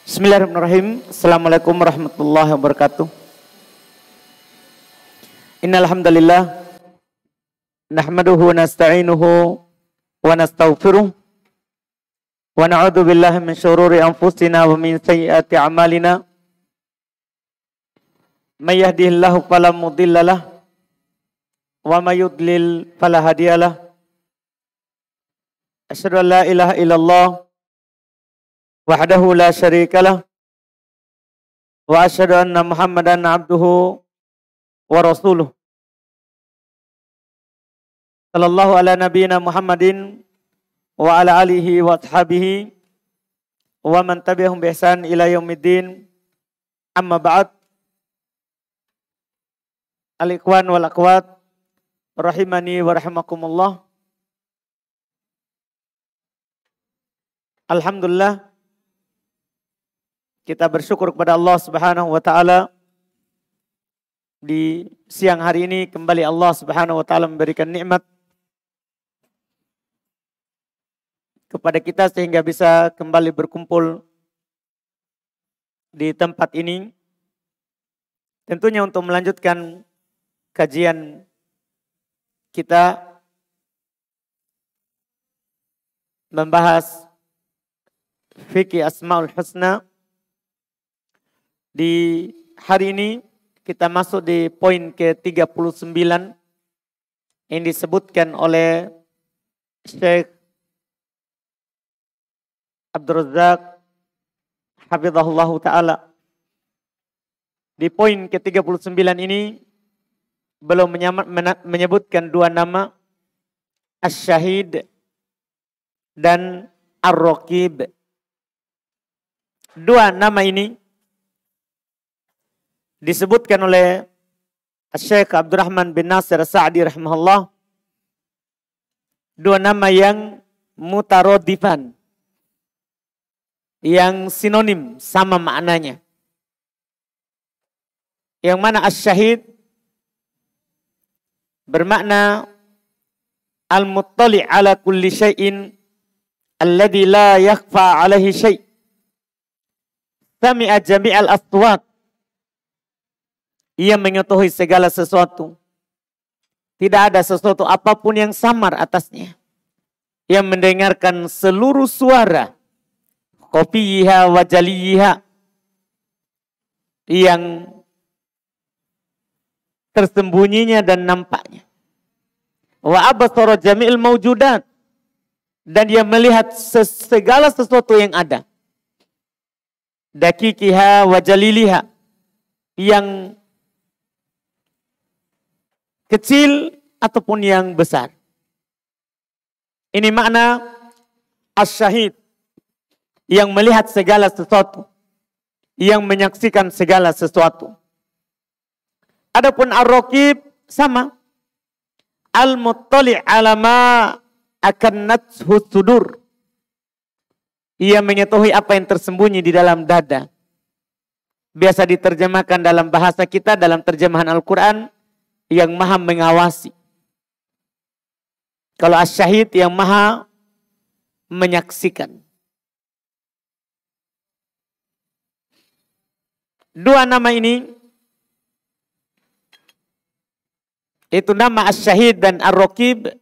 Bismillahirrahmanirrahim. Assalamualaikum warahmatullahi wabarakatuh. Innal hamdalillah nahmaduhu wa nasta'inuhu wa nastaghfiruh wa na'udzu billahi min syururi anfusina wa min sayyiati a'malina. May yahdihillahu fala mudhillalah wa may yudlil fala hadiyalah. Asyhadu an la ilaha illallah wahdahu la syarikalah wa asyhadu anna Muhammadan abduhu wa rasuluh. Sallallahu ala nabiyyina Muhammadin wa ala alihi wa ashabihi wa man tabi'ahum bi ihsan ila yaumiddin. Amma ba'd. Al-ikhwan wal akhwat rahimani wa rahimakumullah. Alhamdulillah, kita bersyukur kepada Allah Subhanahu wa taala. Di siang hari ini kembali Allah Subhanahu wa taala memberikan nikmat kepada kita sehingga bisa kembali berkumpul di tempat ini. Tentunya untuk melanjutkan kajian kita membahas fikih Asmaul Husna. Di hari ini kita masuk di poin ke-39 yang disebutkan oleh Syekh Abdul Razak hafizahullah ta'ala. Di poin ke-39 ini belum menyebutkan dua nama, Asy-Syahid dan Ar-Raqib. Dua nama ini disebutkan oleh Syekh Abdurrahman bin Nasir Sa'di rahimahullah, dua nama yang mutaradifan, yang sinonim, sama maknanya. Yang mana Asy-Syahid bermakna al-muttali' ala kulli syai'in alladhi la yakhfa alaihi syai', sami'a jami'al aswat. Ia mengetahui segala sesuatu. Tidak ada sesuatu apapun yang samar atasnya. Ia mendengarkan seluruh suara. Khafiyiha wa jaliyiha. Yang tersembunyinya dan nampaknya. Wa abasara jami'il mawjudat. Dan ia melihat segala sesuatu yang ada. Dakikiha wa jaliliha. Yang kecil ataupun yang besar. Ini makna Asy-Syahid, yang melihat segala sesuatu, yang menyaksikan segala sesuatu. Adapun Ar-Raqib sama, al-muttali' ala ma akannathu sudur. Ia mengetahui apa yang tersembunyi di dalam dada. Biasa diterjemahkan dalam bahasa kita, dalam terjemahan Al-Quran, yang maha mengawasi. Kalau Asy-Syahid yang maha menyaksikan. Dua nama ini, itu nama Asy-Syahid dan Ar-Raqib.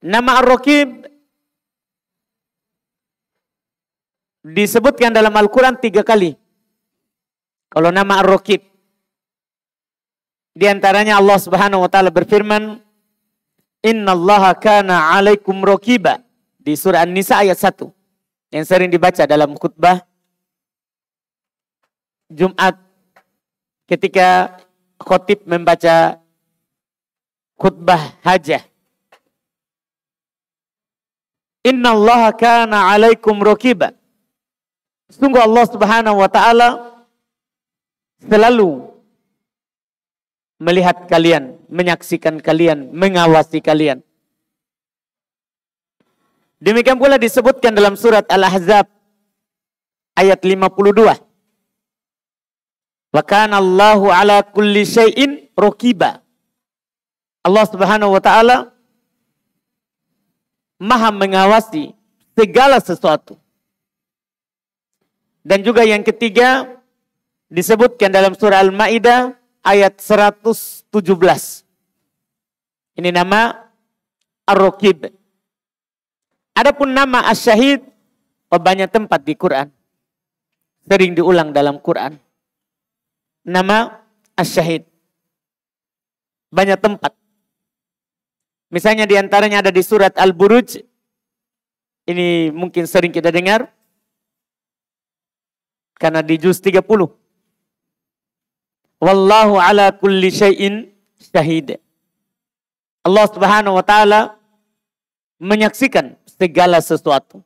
Nama Ar-Raqib disebutkan dalam Al-Quran 3 kali. Kalau nama Ar-Raqib, di antaranya Allah Subhanahu wa taala berfirman, "Innallaha kana 'alaikum raqiba" di surah An-Nisa ayat 1, yang sering dibaca dalam khutbah Jumat ketika khatib membaca khutbah hajah. Innallaha kana 'alaikum raqiba. Sungguh Allah Subhanahu wa taala selalu melihat kalian, menyaksikan kalian, mengawasi kalian. Demikian pula disebutkan dalam surat Al-Ahzab ayat 52. Wa kana Allahu ala kulli syai'in raqiba. Allah Subhanahu wa taala maha mengawasi segala sesuatu. Dan juga yang ketiga disebutkan dalam surah Al-Maidah ayat 117. Ini nama Ar-Raqib. Adapun nama Asy-Syahid banyak tempat di Quran. Sering diulang dalam Quran. Nama Asy-Syahid. Banyak tempat. Misalnya diantaranya ada di surat Al-Buruj. Ini mungkin sering kita dengar. Karena di juz 30. Wallahu ala kulli syai'in syahid. Allah Subhanahu wa taala menyaksikan segala sesuatu.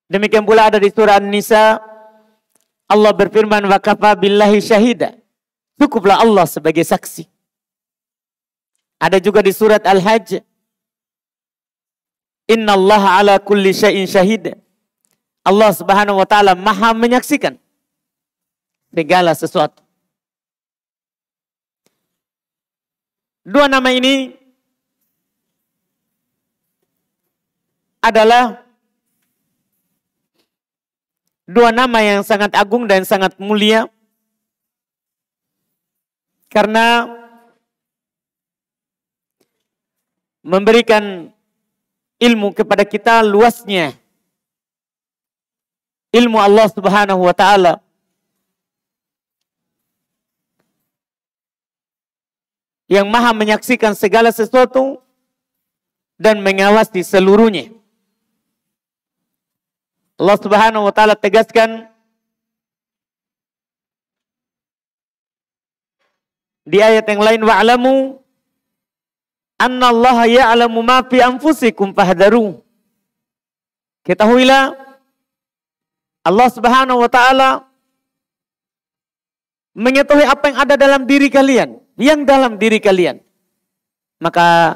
Demikian pula ada di surah An-Nisa, Allah berfirman, wa kafa billahi syahida. Cukuplah Allah sebagai saksi. Ada juga di surat Al-Hajj, innallaha ala kulli syai'in syahida. Allah Subhanahu wa taala Maha menyaksikan segala sesuatu. Dua nama ini adalah dua nama yang sangat agung dan sangat mulia. Karena memberikan ilmu kepada kita luasnya ilmu Allah Subhanahu wa taala. Yang Maha menyaksikan segala sesuatu dan mengawasi seluruhnya. Allah Subhanahu wa taala tegaskan di ayat yang lain, wa'lamu annallaha ya'lamu ma fi anfusikum fahdharu. Ketahuilah Allah Subhanahu wa taala mengetahui apa yang ada dalam diri kalian, yang dalam diri kalian. Maka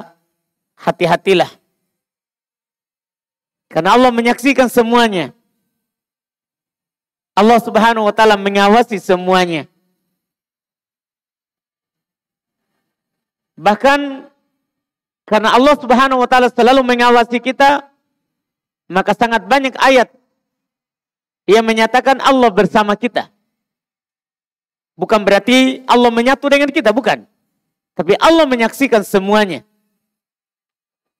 hati-hatilah. Karena Allah menyaksikan semuanya. Allah Subhanahu wa taala mengawasi semuanya. Bahkan karena Allah Subhanahu wa taala selalu mengawasi kita, maka sangat banyak ayat yang menyatakan Allah bersama kita. Bukan berarti Allah menyatu dengan kita, bukan. Tapi Allah menyaksikan semuanya.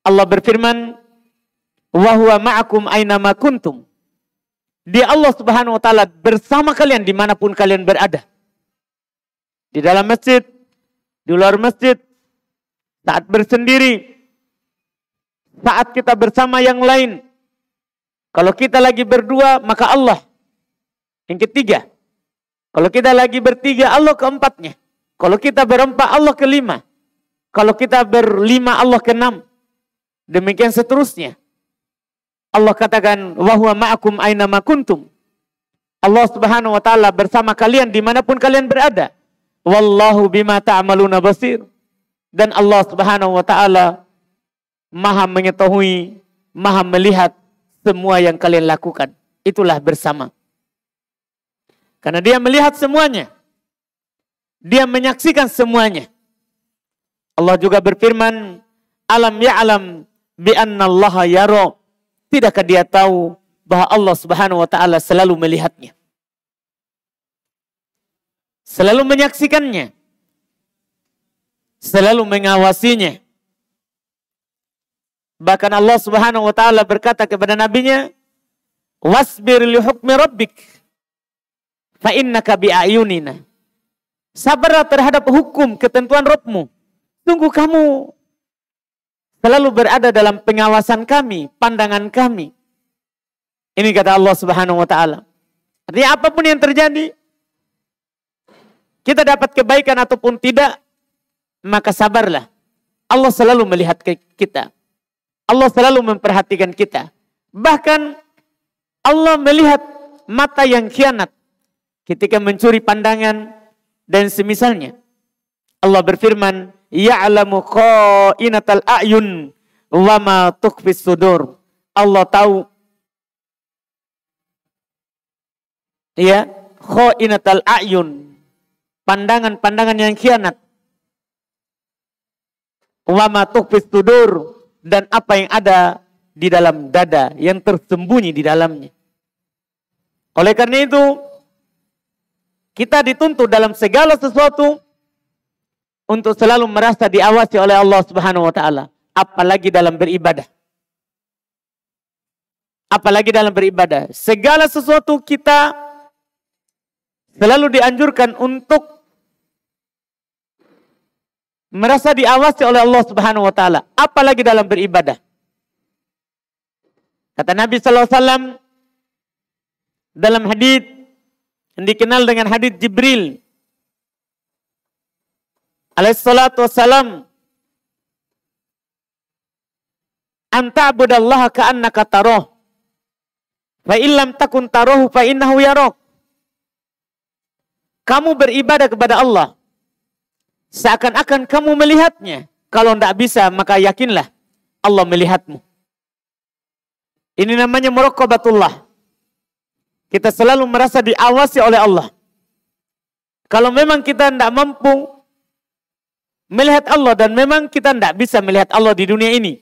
Allah berfirman, wa huwa ma'akum aynama kuntum. Dia Allah Subhanahu wa taala bersama kalian dimanapun kalian berada. Di dalam masjid, di luar masjid, saat bersendiri, saat kita bersama yang lain. Kalau kita lagi berdua, maka Allah. Yang ketiga. Kalau kita lagi bertiga, Allah keempatnya. Kalau kita berempat, Allah kelima. Kalau kita berlima, Allah keenam. Demikian seterusnya. Allah katakan, wa huwa ma'akum aynama kuntum. Allah Subhanahu wa taala bersama kalian dimanapun kalian berada. Wallahu bima ta'maluna basir. Dan Allah Subhanahu wa taala Maha mengetahui, Maha melihat semua yang kalian lakukan. Itulah bersama. Karena Dia melihat semuanya. Dia menyaksikan semuanya. Allah juga berfirman, alam ya'lam bi anna Allah yara. Tidakkah dia tahu bahwa Allah Subhanahu wa taala selalu melihatnya? Selalu menyaksikannya. Selalu mengawasinya. Bahkan Allah Subhanahu wa taala berkata kepada nabinya, wasbir li hukmi rabbik fa innaka bi ayunina. Sabarlah terhadap hukum ketentuan Rabbmu. Sungguh kamu selalu berada dalam pengawasan kami, pandangan kami. Ini kata Allah Subhanahu wa taala. Artinya apapun yang terjadi, kita dapat kebaikan ataupun tidak, maka sabarlah. Allah selalu melihat kita. Allah selalu memperhatikan kita. Bahkan Allah melihat mata yang khianat ketika mencuri pandangan dan semisalnya. Allah berfirman, ya'lamu kha'inatal a'yun wa ma tukhfis sudur. Allah tahu ya, kha'inatal a'yun, pandangan-pandangan yang khianat. Wa ma tukhfis sudur, dan apa yang ada di dalam dada, yang tersembunyi di dalamnya. Oleh karena itu, kita dituntut dalam segala sesuatu untuk selalu merasa diawasi oleh Allah Subhanahu wa taala, apalagi dalam beribadah. Apalagi dalam beribadah. Segala sesuatu kita selalu dianjurkan untuk merasa diawasi oleh Allah Subhanahu wa taala, apalagi dalam beribadah. Kata Nabi sallallahu alaihi wasallam dalam hadis yang dikenal dengan hadis Jibril alaihi salatu wassalam, anta abudallaha ka'annaka tarah, fa illam takun tarahu fa innahu yarak. Kamu beribadah kepada Allah seakan-akan kamu melihatnya. Kalau tidak bisa, maka yakinlah Allah melihatmu. Ini namanya muraqabatullah. Kita selalu merasa diawasi oleh Allah. Kalau memang kita tidak mampu melihat Allah, dan memang kita tidak bisa melihat Allah di dunia ini,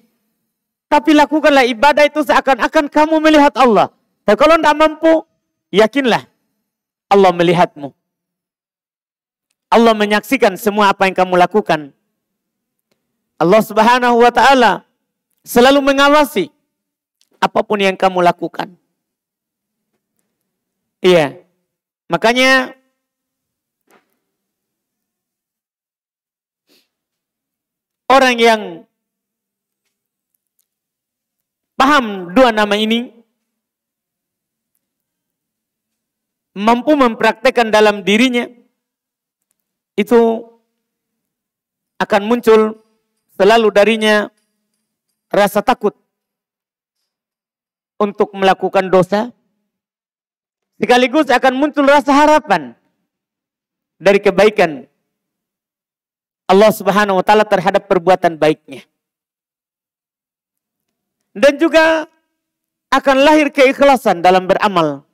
tapi lakukanlah ibadah itu seakan-akan kamu melihat Allah. Dan kalau tidak mampu, yakinlah Allah melihatmu. Allah menyaksikan semua apa yang kamu lakukan. Allah Subhanahu wa taala selalu mengawasi apapun yang kamu lakukan. Iya. Makanya orang yang paham dua nama ini mampu mempraktekkan dalam dirinya, itu akan muncul selalu darinya rasa takut untuk melakukan dosa, sekaligus akan muncul rasa harapan dari kebaikan Allah Subhanahu wa taala terhadap perbuatan baiknya. Dan juga akan lahir keikhlasan dalam beramal.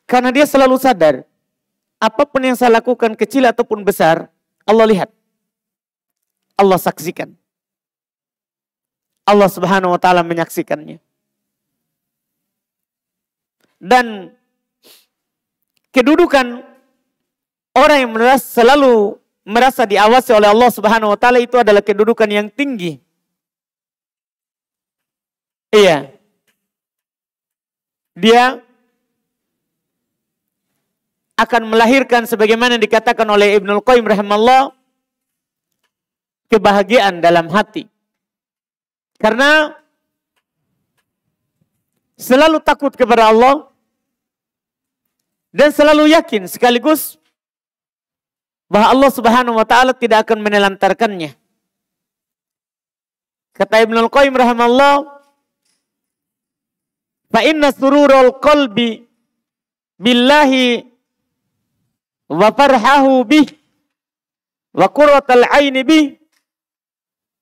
Karena dia selalu sadar, apapun yang saya lakukan kecil ataupun besar, Allah lihat. Allah saksikan. Allah Subhanahu wa taala menyaksikannya. Dan kedudukan orang yang selalu merasa diawasi oleh Allah Subhanahu wa taala itu adalah kedudukan yang tinggi. Iya. Dia akan melahirkan sebagaimana dikatakan oleh Ibnul Qayyim rahimahullah, kebahagiaan dalam hati. Karena selalu takut kepada Allah dan selalu yakin sekaligus bahwa Allah Subhanahu wa taala tidak akan menelantarkannya. Kata Ibnul Qayyim rahimahullah, fa inna sururul qalbi billahi wa farhahu bih wa qurratal aini bih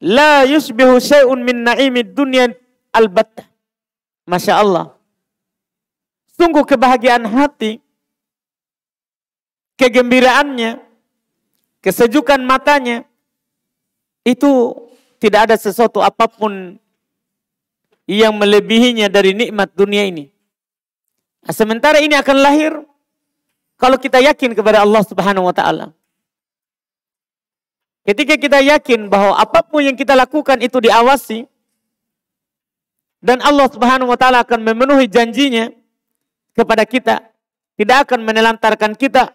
la yusbihu syai'un min na'imid dunya albattah. Masya Allah. Sungguh kebahagiaan hati, kegembiraannya, kesejukan matanya, itu tidak ada sesuatu apapun yang melebihinya dari nikmat dunia ini. Nah, sementara ini akan lahir kalau kita yakin kepada Allah Subhanahu wa taala. Ketika kita yakin bahwa apapun yang kita lakukan itu diawasi dan Allah Subhanahu wa taala akan memenuhi janjinya kepada kita, tidak akan menelantarkan kita,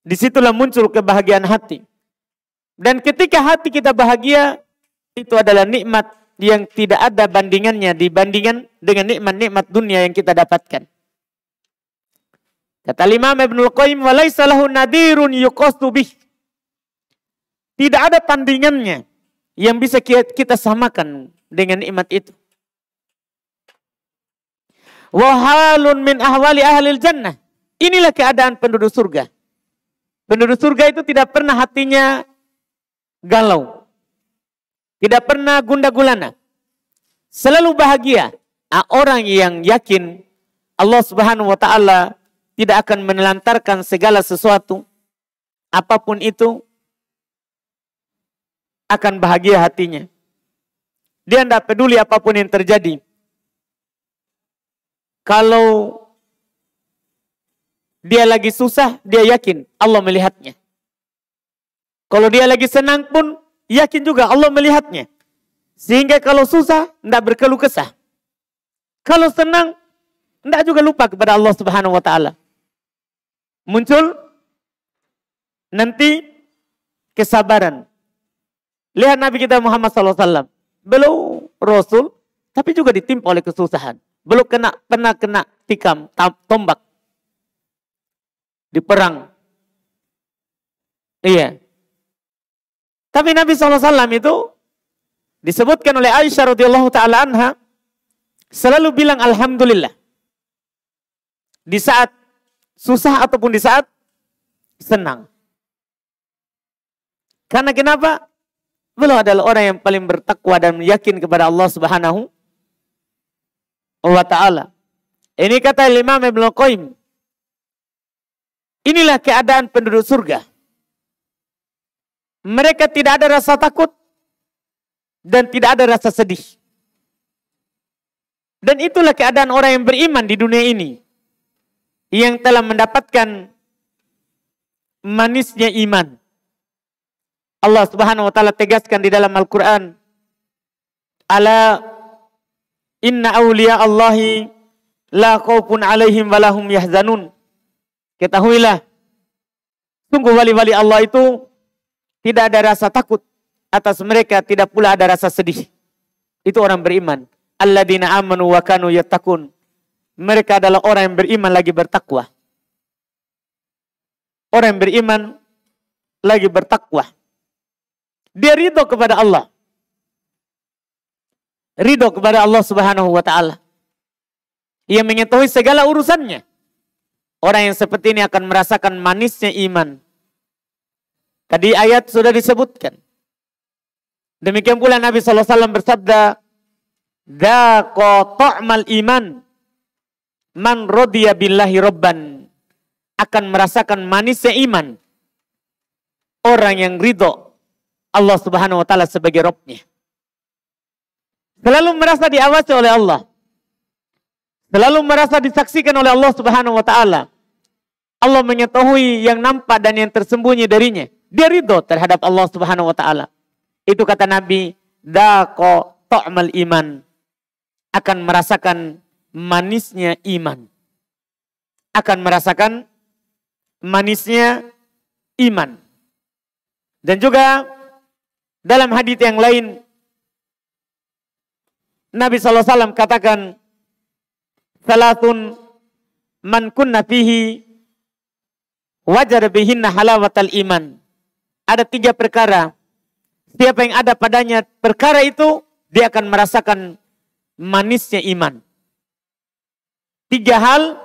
disitulah muncul kebahagiaan hati. Dan ketika hati kita bahagia, itu adalah nikmat yang tidak ada bandingannya dibandingkan dengan nikmat-nikmat dunia yang kita dapatkan. Kata Imam Ibnul Qayyim, walaisa lahu nadirun yuqastu bih. Tidak ada tandingannya yang bisa kita samakan dengan nikmat itu. Wa halun min ahwali ahlil jannah. Inilah keadaan penduduk surga. Penduduk surga itu tidak pernah hatinya galau. Tidak pernah gundah gulana. Selalu bahagia. Orang yang yakin Allah Subhanahu wa taala tidak akan menelantarkan segala sesuatu, apapun itu, akan bahagia hatinya. Dia tidak peduli apapun yang terjadi. Kalau dia lagi susah, dia yakin Allah melihatnya. Kalau dia lagi senang pun, yakin juga Allah melihatnya. Sehingga kalau susah, tidak berkeluh kesah. Kalau senang, tidak juga lupa kepada Allah Subhanahu wa Ta'ala. Muncul nanti kesabaran. Lihat Nabi kita Muhammad SAW. Beliau Rasul, tapi juga ditimpa oleh kesusahan. Belum pernah kena tikam, tombak. Di perang. Iya. Tapi Nabi SAW itu disebutkan oleh Aisyah radhiyallahu taala anha selalu bilang alhamdulillah. Di saat susah ataupun di saat senang. Karena kenapa? Beliau adalah orang yang paling bertakwa dan yakin kepada Allah Subhanahu wa taala. Ini kata Imam Ibnu Qayyim. Inilah keadaan penduduk surga. Mereka tidak ada rasa takut dan tidak ada rasa sedih. Dan itulah keadaan orang yang beriman di dunia ini. Yang telah mendapatkan manisnya iman. Allah Subhanahu wa taala tegaskan di dalam Al-Qur'an, "Ala inna awliya Allahi la khaufun 'alaihim wa lahum yahzanun." Ketahuilah, sungguh wali-wali Allah itu tidak ada rasa takut atas mereka, tidak pula ada rasa sedih. Itu orang beriman. Alladzina amanu wa kanu yattaqun. Mereka adalah orang yang beriman lagi bertakwa. Orang yang beriman lagi bertakwa. Dia ridho kepada Allah. Ridho kepada Allah Subhanahu wa taala. Ia mengetahui segala urusannya. Orang yang seperti ini akan merasakan manisnya iman. Tadi ayat sudah disebutkan. Demikian pula Nabi SAW bersabda, "Dhaqa ta'mal iman, man radiya billahi rabban." Akan merasakan manisnya iman orang yang ridho Allah Subhanahu wa taala sebagai Rabb-Nya. Selalu merasa diawasi oleh Allah. Selalu merasa disaksikan oleh Allah Subhanahu wa taala. Allah mengetahui yang nampak dan yang tersembunyi darinya. Dia ridho terhadap Allah Subhanahu wa taala. Itu kata Nabi, "Dhaqa ta'mal iman." Akan merasakan manisnya iman. Akan merasakan manisnya iman. Dan juga dalam hadis yang lain Nabi SAW katakan, "Salatun man kunna fihi wajar bihinna halawatal iman." Ada 3 perkara. Siapa yang ada padanya perkara itu, dia akan merasakan manisnya iman. 3 hal,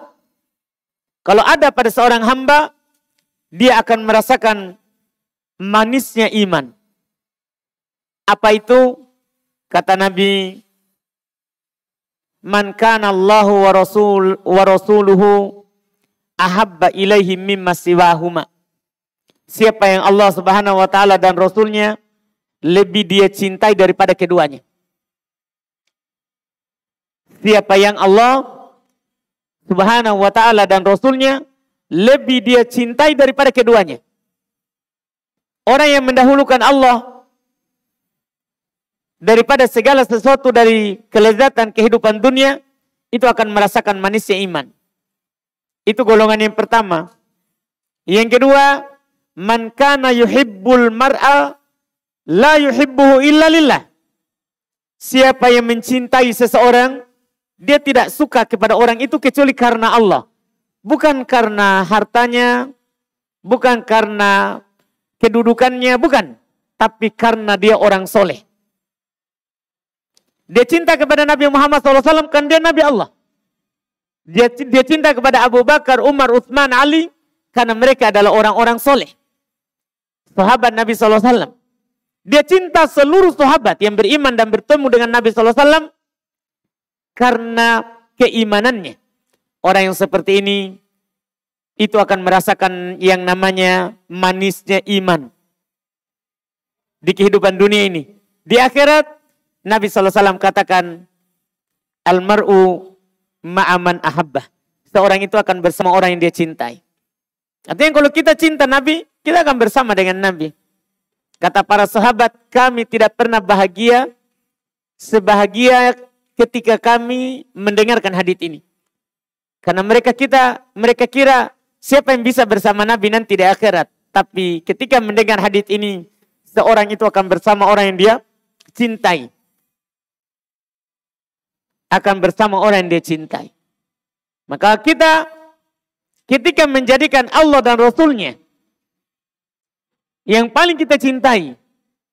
kalau ada pada seorang hamba, dia akan merasakan manisnya iman. Apa itu? Kata Nabi, "Man kana Allahu wa rasuluhu ahabba ilaihi mimma siwahuma." Siapa yang Allah Subhanahu wa taala dan Rasulnya lebih dia cintai daripada keduanya. Siapa yang Allah Subhanahu wa taala dan Rasulnya lebih dia cintai daripada keduanya. Orang yang mendahulukan Allah daripada segala sesuatu dari kelezatan kehidupan dunia, itu akan merasakan manisnya iman. Itu golongan yang pertama. Yang kedua, man kana yuhibbul mar'a la yuhibbuhu illa lillah. Siapa yang mencintai seseorang, dia tidak suka kepada orang itu kecuali karena Allah. Bukan karena hartanya, bukan karena kedudukannya, bukan. Tapi karena dia orang soleh. Dia cinta kepada Nabi Muhammad SAW kan dia Nabi Allah. Dia cinta kepada Abu Bakar, Umar, Utsman, Ali karena mereka adalah orang-orang soleh. Sahabat Nabi SAW. Dia cinta seluruh sahabat yang beriman dan bertemu dengan Nabi SAW karena keimanannya. Orang yang seperti ini itu akan merasakan yang namanya manisnya iman di kehidupan dunia ini. Di akhirat Nabi SAW katakan, "Al-mar'u ma'aman ahabbah. Seorang itu akan bersama orang yang dia cintai. Artinya kalau kita cinta Nabi, kita akan bersama dengan Nabi. Kata para sahabat, kami tidak pernah bahagia sebahagia ketika kami mendengarkan hadits ini. Karena mereka kira siapa yang bisa bersama Nabi nanti di akhirat. Tapi ketika mendengar hadits ini, seorang itu akan bersama orang yang dia cintai. Akan bersama orang yang dia cintai. Maka kita ketika menjadikan Allah dan Rasulnya yang paling kita cintai,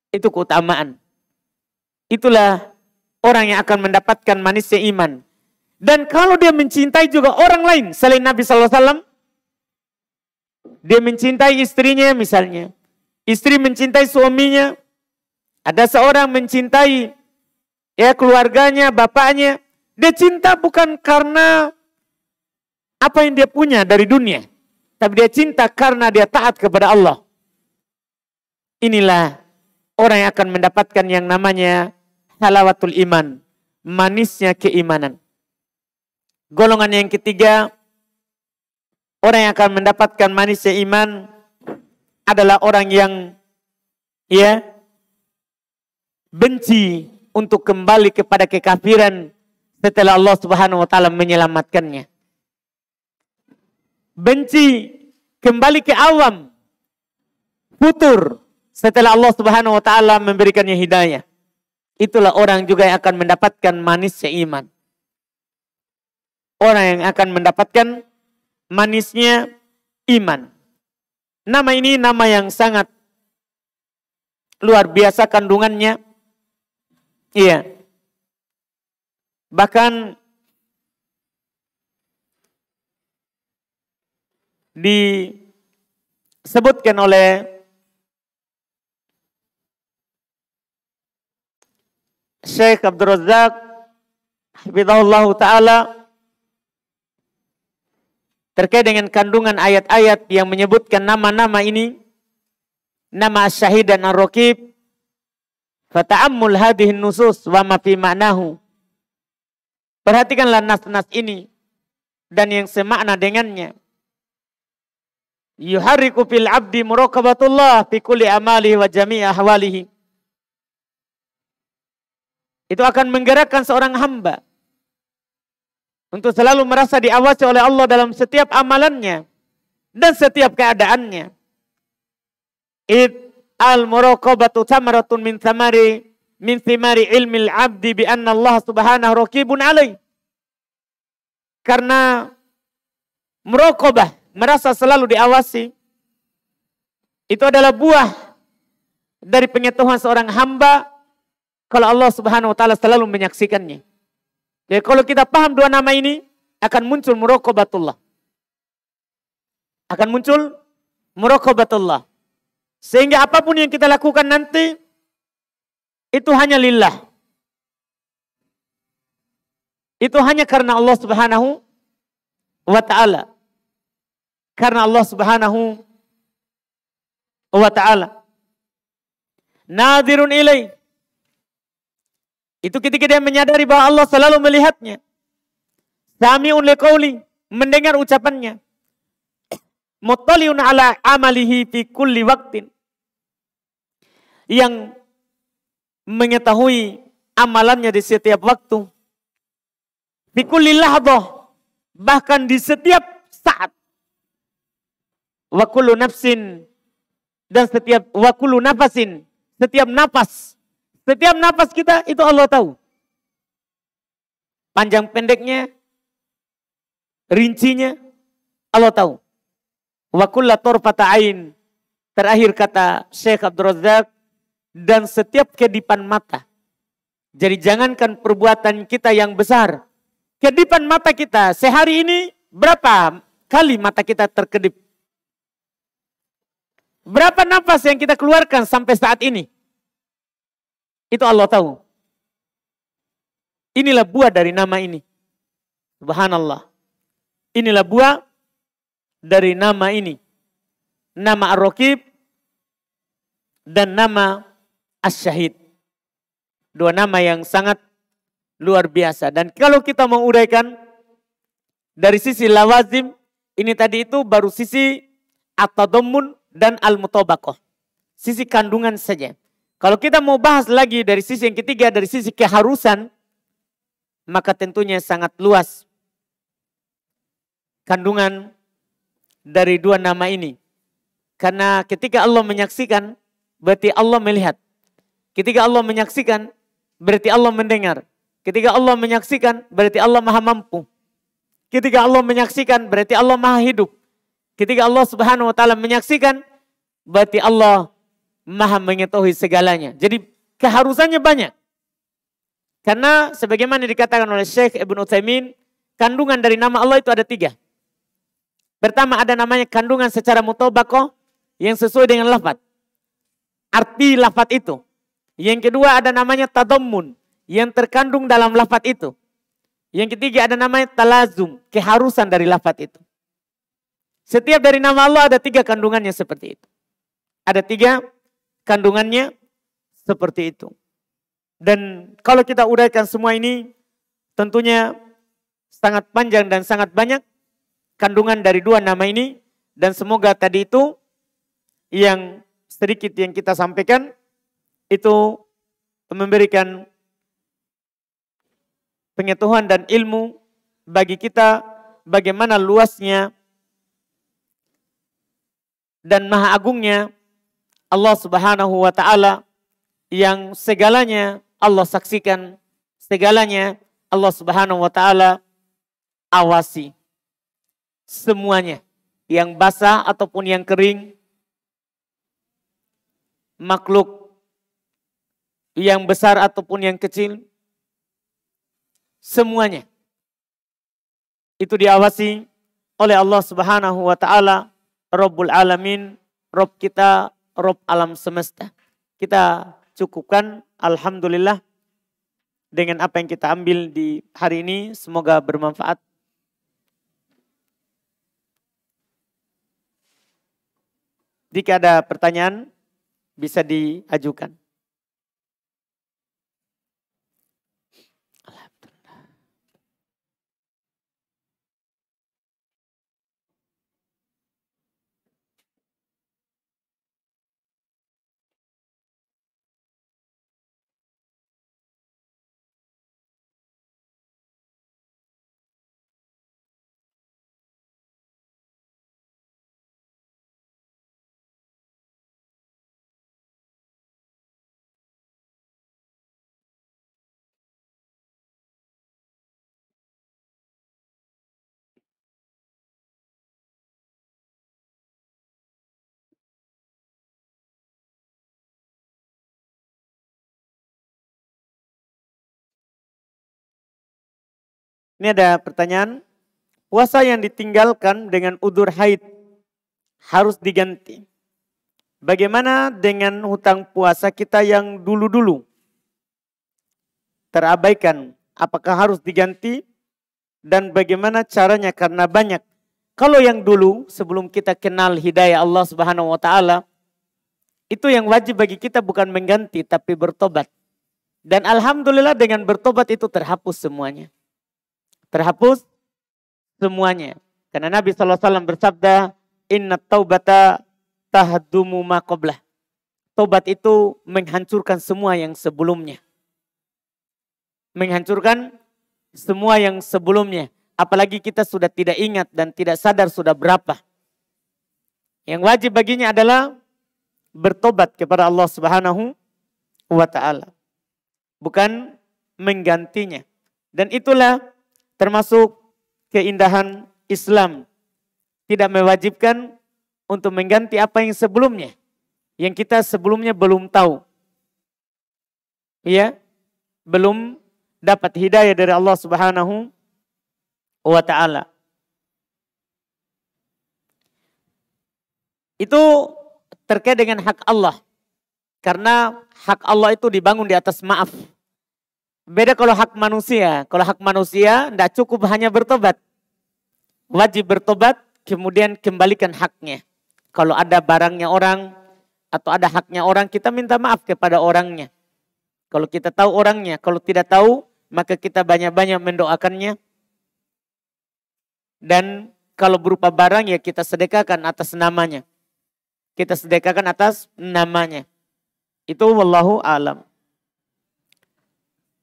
itu keutamaan. Itulah orang yang akan mendapatkan manisnya iman. Dan kalau dia mencintai juga orang lain selain Nabi SAW, dia mencintai istrinya misalnya. Istri mencintai suaminya. Ada seorang mencintai keluarganya, bapaknya. Dia cinta bukan karena apa yang dia punya dari dunia. Tapi dia cinta karena dia taat kepada Allah. Inilah orang yang akan mendapatkan yang namanya halawatul iman. Manisnya keimanan. Golongan yang ketiga, orang yang akan mendapatkan manisnya iman adalah orang yang benci untuk kembali kepada kekafiran setelah Allah Subhanahu wa taala menyelamatkannya. Benci kembali ke awam, futur setelah Allah Subhanahu wa taala memberikannya hidayah. Itulah orang juga yang akan mendapatkan manisnya iman. Orang yang akan mendapatkan manisnya iman. Nama ini nama yang sangat luar biasa kandungannya. Iya. Bahkan disebutkan oleh Syekh Abdul Razak hafizahullah taala terkait dengan kandungan ayat-ayat yang menyebutkan nama-nama ini, nama Asy-Syahid dan Ar-Raqib. Fata'ammul hadhihi nusus wa ma fi ma'nahu. Perhatikanlah nas-nas ini dan yang semakna dengannya. Yuharriku fil abdi muraqabatullah fi kulli amalihi wa jami'i ahwalihi. Itu akan menggerakkan seorang hamba untuk selalu merasa diawasi oleh Allah dalam setiap amalannya dan setiap keadaannya. Al-muraqabatu thamaratun min thimari ilmil abdi bi anna Allah subhanahu raqibun alaih. Karena muraqabah, merasa selalu diawasi, itu adalah buah dari pengetahuan seorang hamba kalau Allah Subhanahu wa taala selalu menyaksikannya. Jadi kalau kita paham dua nama ini, akan muncul muraqabatullah. Akan muncul muraqabatullah. Sehingga apapun yang kita lakukan nanti, itu hanya lillah. Itu hanya karena Allah Subhanahu wa ta'ala. Karena Allah Subhanahu wa ta'ala. Nadirun ilaih. Itu ketika dia menyadari bahwa Allah selalu melihatnya. Sami'un liqauli, mendengar ucapannya. Muttali'un ala amalihi fi kulli waqtin. Yang mengetahui amalannya di setiap waktu. Fi kulli lahdah, bahkan di setiap saat. Wa kullu nafsin, dan setiap wa kullu nafasin, setiap napas. Setiap napas kita itu Allah tahu. Panjang pendeknya, rincinya Allah tahu. Wa kulla turfata ain. Terakhir kata Syekh Abdul Razak, dan setiap kedipan mata. Jadi jangankan perbuatan kita yang besar. Kedipan mata kita sehari ini berapa kali mata kita terkedip? Berapa nafas yang kita keluarkan sampai saat ini? Itu Allah tahu. Inilah buah dari nama ini. Subhanallah. Inilah buah dari nama ini. Nama Ar-Raqib dan nama Asy-Syahid. Dua nama yang sangat luar biasa. Dan kalau kita mau uraikan, Dari sisi lawazim, ini tadi itu baru sisi at-tadammun dan al-mutabaqah. Sisi kandungan saja. Kalau kita mau bahas lagi dari sisi yang ketiga, dari sisi keharusan, maka tentunya sangat luas kandungan dari dua nama ini. Karena ketika Allah menyaksikan, berarti Allah melihat. Ketika Allah menyaksikan, berarti Allah mendengar. Ketika Allah menyaksikan, berarti Allah maha mampu. Ketika Allah menyaksikan, berarti Allah maha hidup. Ketika Allah Subhanahu wa ta'ala menyaksikan, berarti Allah maha mengetahui segalanya. Jadi keharusannya banyak. Karena sebagaimana dikatakan oleh Syekh Ibn Utsaimin, kandungan dari nama Allah itu ada 3. Pertama ada namanya kandungan secara mutabaqah yang sesuai dengan lafaz. Arti lafaz itu. Yang kedua ada namanya tadammun yang terkandung dalam lafaz itu. Yang ketiga ada namanya talazum, keharusan dari lafaz itu. Setiap dari nama Allah ada 3 kandungannya seperti itu. Ada 3 kandungannya seperti itu. Dan kalau kita uraikan semua ini tentunya sangat panjang dan sangat banyak kandungan dari 2 nama ini. Dan semoga tadi itu yang sedikit yang kita sampaikan itu memberikan pengetahuan dan ilmu bagi kita bagaimana luasnya dan maha agungnya Allah Subhanahu wa ta'ala yang segalanya Allah saksikan, segalanya Allah Subhanahu wa ta'ala awasi. Semuanya, yang basah ataupun yang kering, makhluk yang besar ataupun yang kecil, semuanya itu diawasi oleh Allah Subhanahu wa ta'ala, Rabbul Alamin, Rabb kita, Rabb alam semesta. Kita cukupkan, alhamdulillah, dengan apa yang kita ambil di hari ini, semoga bermanfaat. Jika ada pertanyaan, bisa diajukan. Ini ada pertanyaan, puasa yang ditinggalkan dengan udzur haid harus diganti. Bagaimana dengan hutang puasa kita yang dulu-dulu terabaikan? Apakah harus diganti? Dan bagaimana caranya? Karena banyak. Kalau yang dulu sebelum kita kenal hidayah Allah Subhanahu wa ta'ala, itu yang wajib bagi kita bukan mengganti tapi bertobat. Dan alhamdulillah dengan bertobat itu terhapus semuanya. Terhapus semuanya. Karena Nabi SAW bersabda, inna taubata tahdumu ma qablah. Tobat itu menghancurkan semua yang sebelumnya. Menghancurkan semua yang sebelumnya. Apalagi kita sudah tidak ingat dan tidak sadar sudah berapa. Yang wajib baginya adalah bertobat kepada Allah Subhanahu wa ta'ala. Bukan menggantinya. Dan itulah termasuk keindahan Islam. Tidak mewajibkan untuk mengganti apa yang sebelumnya. Yang kita sebelumnya belum tahu. Ya, belum dapat hidayah dari Allah Subhanahu wa ta'ala. Itu terkait dengan hak Allah. Karena hak Allah itu dibangun di atas maaf. Beda kalau hak manusia. Kalau hak manusia tidak cukup hanya bertobat. Wajib bertobat, kemudian kembalikan haknya. Kalau ada barangnya orang atau ada haknya orang, kita minta maaf kepada orangnya. Kalau kita tahu orangnya, kalau tidak tahu, maka kita banyak-banyak mendoakannya. Dan kalau berupa barang ya kita sedekahkan atas namanya. Kita sedekahkan atas namanya. Itu wallahu alam.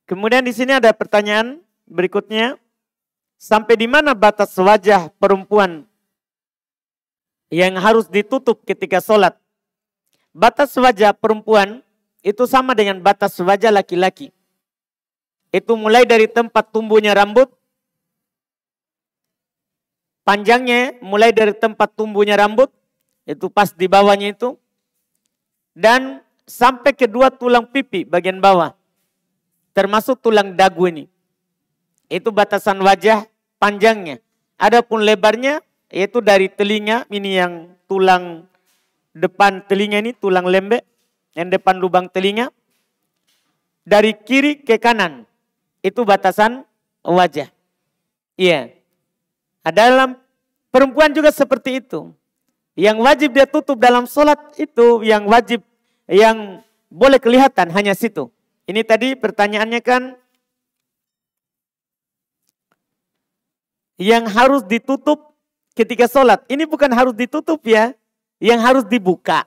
Kemudian di sini ada pertanyaan berikutnya. Sampai di mana batas wajah perempuan yang harus ditutup ketika sholat? Batas wajah perempuan itu sama dengan batas wajah laki-laki. Itu mulai dari tempat tumbuhnya rambut, panjangnya mulai dari tempat tumbuhnya rambut, itu pas di bawahnya itu, dan sampai kedua tulang pipi bagian bawah, termasuk tulang dagu ini. Itu batasan wajah panjangnya. Adapun lebarnya, yaitu dari telinga, ini yang tulang depan telinga ini, tulang lembek, yang depan lubang telinga, dari kiri ke kanan. Itu batasan wajah. Iya. Dalam perempuan juga seperti itu. Yang wajib dia tutup dalam sholat itu, yang wajib, yang boleh kelihatan hanya situ. Ini tadi pertanyaannya kan, yang harus ditutup ketika sholat. Ini bukan harus ditutup ya, yang harus dibuka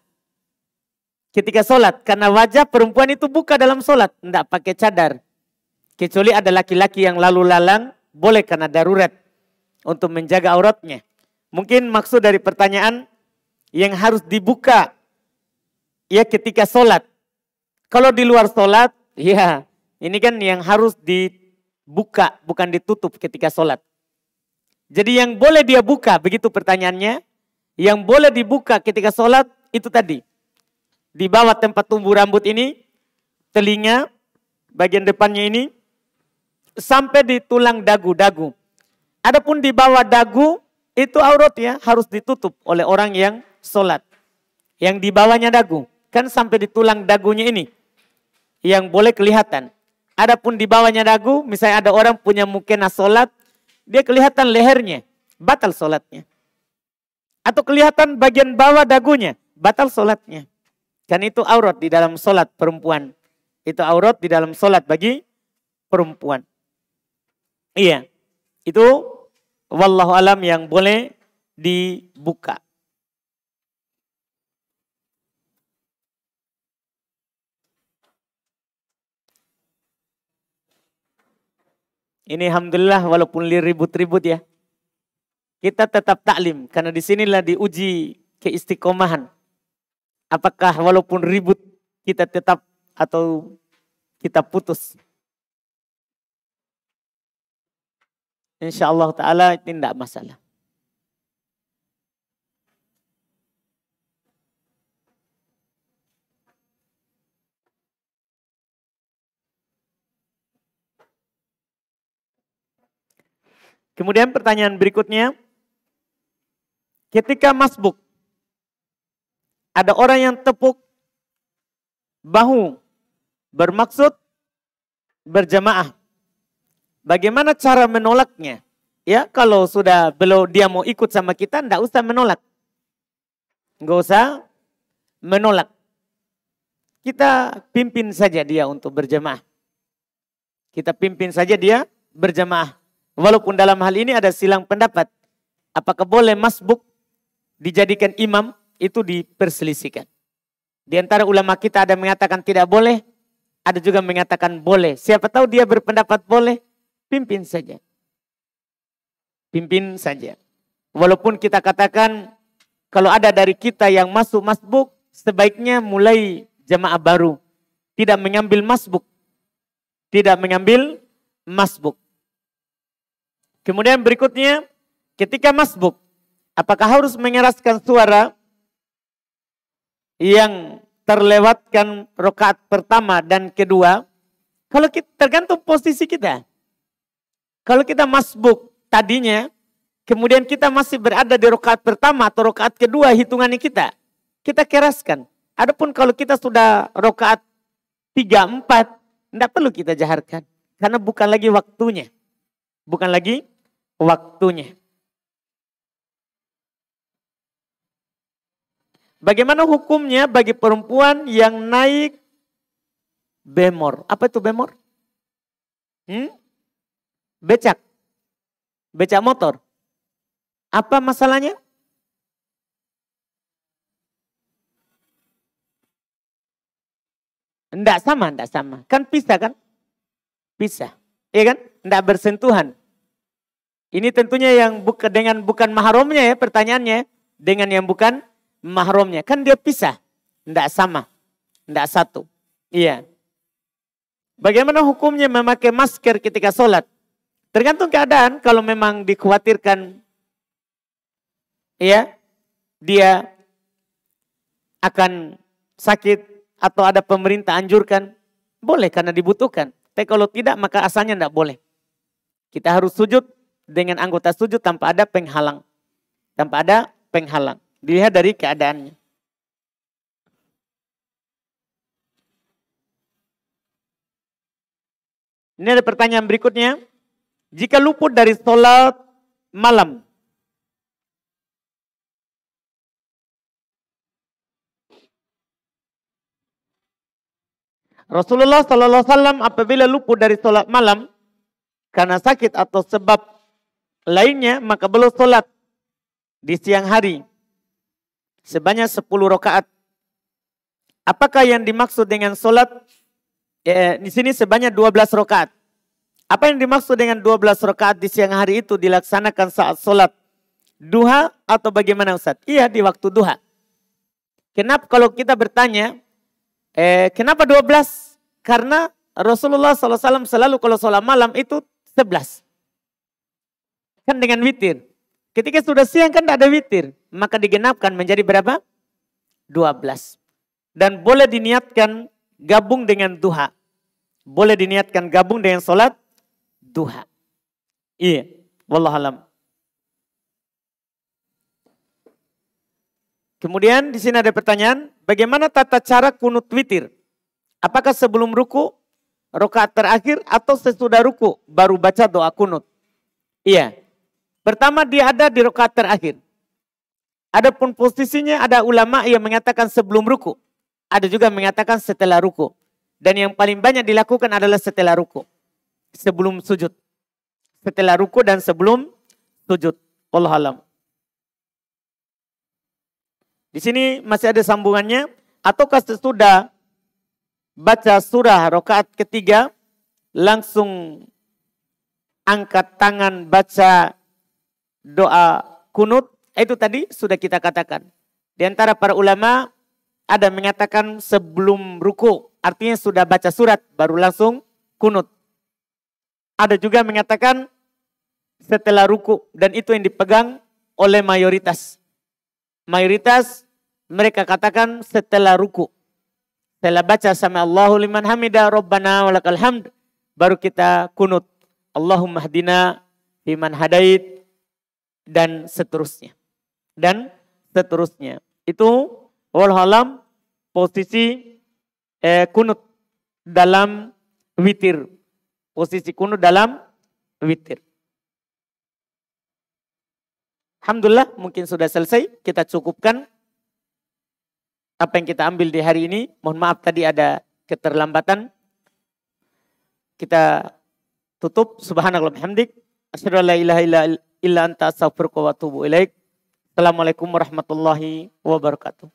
ketika sholat. Karena wajah perempuan itu buka dalam sholat, tidak pakai cadar. Kecuali ada laki-laki yang lalu lalang, boleh karena darurat untuk menjaga auratnya. Mungkin maksud dari pertanyaan yang harus dibuka ya ketika sholat. Kalau di luar sholat, ya ini kan yang harus dibuka, bukan ditutup ketika sholat. Jadi yang boleh dia buka, begitu pertanyaannya. Yang boleh dibuka ketika sholat itu tadi. Di bawah tempat tumbuh rambut ini, telinga, bagian depannya ini, sampai di tulang dagu-dagu. Adapun di bawah dagu, itu aurat ya, harus ditutup oleh orang yang sholat. Yang di bawahnya dagu, kan sampai di tulang dagunya ini, yang boleh kelihatan. Adapun di bawahnya dagu, misalnya ada orang punya mukena sholat, dia kelihatan lehernya, batal sholatnya. Atau kelihatan bagian bawah dagunya, batal sholatnya. Kan itu aurat di dalam sholat perempuan. Itu aurat di dalam sholat bagi perempuan. Iya, itu wallahu alam yang boleh dibuka. Ini alhamdulillah walaupun ribut-ribut ya. Kita tetap taklim karena disinilah diuji keistiqomahan. Apakah walaupun ribut kita tetap atau kita putus. InsyaAllah ta'ala ini tidak masalah. Kemudian pertanyaan berikutnya. Ketika masbuk, ada orang yang tepuk bahu bermaksud berjamaah. Bagaimana cara menolaknya? Ya, kalau sudah dia mau ikut sama kita, enggak usah menolak. Enggak usah menolak. Kita pimpin saja dia untuk berjamaah. Kita pimpin saja dia berjamaah. Walaupun dalam hal ini ada silang pendapat. Apakah boleh masbuk dijadikan imam? Itu diperselisihkan. Di antara ulama kita ada mengatakan tidak boleh. Ada juga mengatakan boleh. Siapa tahu dia berpendapat boleh. Pimpin saja. Pimpin saja. Walaupun kita katakan kalau ada dari kita yang masuk masbuk, sebaiknya mulai jamaah baru. Tidak mengambil masbuk. Tidak mengambil masbuk. Kemudian berikutnya, ketika masbuk, apakah harus mengeraskan suara yang terlewatkan rakaat pertama dan kedua? Kalau kita, tergantung posisi kita. Kalau kita masbuk tadinya, kemudian kita masih berada di rakaat pertama atau rakaat kedua hitungannya kita keraskan. Adapun kalau kita sudah rakaat 3, 4, tidak perlu kita jaharkan. Karena bukan lagi waktunya. Bukan lagi waktunya. Bagaimana hukumnya bagi perempuan yang naik bemor? Apa itu bemor? Becak. Becak motor. Apa masalahnya? Tidak sama. Kan pisah kan? Pisah. Iya kan? Tidak bersentuhan. Ini tentunya yang bukan mahramnya ya pertanyaannya. Dengan yang bukan mahramnya. Kan dia pisah. Tidak sama. Tidak satu. Iya. Bagaimana hukumnya memakai masker ketika sholat? Tergantung keadaan. Kalau memang dikhawatirkan ya, dia akan sakit atau ada pemerintah anjurkan, boleh karena dibutuhkan. Tapi kalau tidak maka asalnya tidak boleh. Kita harus sujud dengan anggota sujud tanpa ada penghalang. Tanpa ada penghalang. Dilihat dari keadaannya. Ini ada pertanyaan berikutnya. Jika luput dari sholat malam, Rasulullah SAW apabila luput dari sholat malam karena sakit atau sebab lainnya, maka beliau sholat di siang hari sebanyak 10 rakaat. Apakah yang dimaksud dengan sholat di sini sebanyak 12 rakaat? Apa yang dimaksud dengan 12 rakaat di siang hari itu dilaksanakan saat sholat duha atau bagaimana Ustaz? Iya, di waktu duha. Kenapa kalau kita bertanya, kenapa 12? Karena Rasulullah SAW selalu kalau sholat malam itu 11. Kan dengan witir. Ketika sudah siang kan tidak ada witir. Maka digenapkan menjadi berapa? 12. Dan boleh diniatkan gabung dengan duha. Boleh diniatkan gabung dengan sholat duha. Iya. Wallahualam. Kemudian di sini ada pertanyaan. Bagaimana tata cara kunut witir? Apakah sebelum ruku, rakaat terakhir atau sesudah ruku baru baca doa kunut? Iya. Pertama dia ada di rakaat terakhir. Adapun posisinya ada ulama yang mengatakan sebelum ruku. Ada juga mengatakan setelah ruku. Dan yang paling banyak dilakukan adalah setelah ruku. Sebelum sujud. Setelah ruku dan sebelum sujud. Wallahu alam. Di sini masih ada sambungannya. Ataukah sesudah baca surah rakaat ketiga, langsung angkat tangan baca doa kunut. Itu tadi sudah kita katakan. Di antara para ulama ada mengatakan sebelum ruku. Artinya sudah baca surat baru langsung kunut. Ada juga mengatakan setelah ruku. Dan itu yang dipegang oleh mayoritas. Mayoritas mereka katakan setelah ruku. Setelah baca sami Allahu liman hamidah Rabbana walakal hamd, baru kita kunut. Allahumma hdina fiman hadait dan seterusnya. Dan seterusnya. Itu wallahualam posisi kunut dalam witir. Posisi kunut dalam witir. Alhamdulillah mungkin sudah selesai. Kita cukupkan apa yang kita ambil di hari ini. Mohon maaf tadi ada keterlambatan. Kita tutup. Subhanallah bihamdik. Asyhadu an la ilaha illa anta astaghfiruka wa atubu ilaik. Assalamualaikum warahmatullahi wabarakatuh.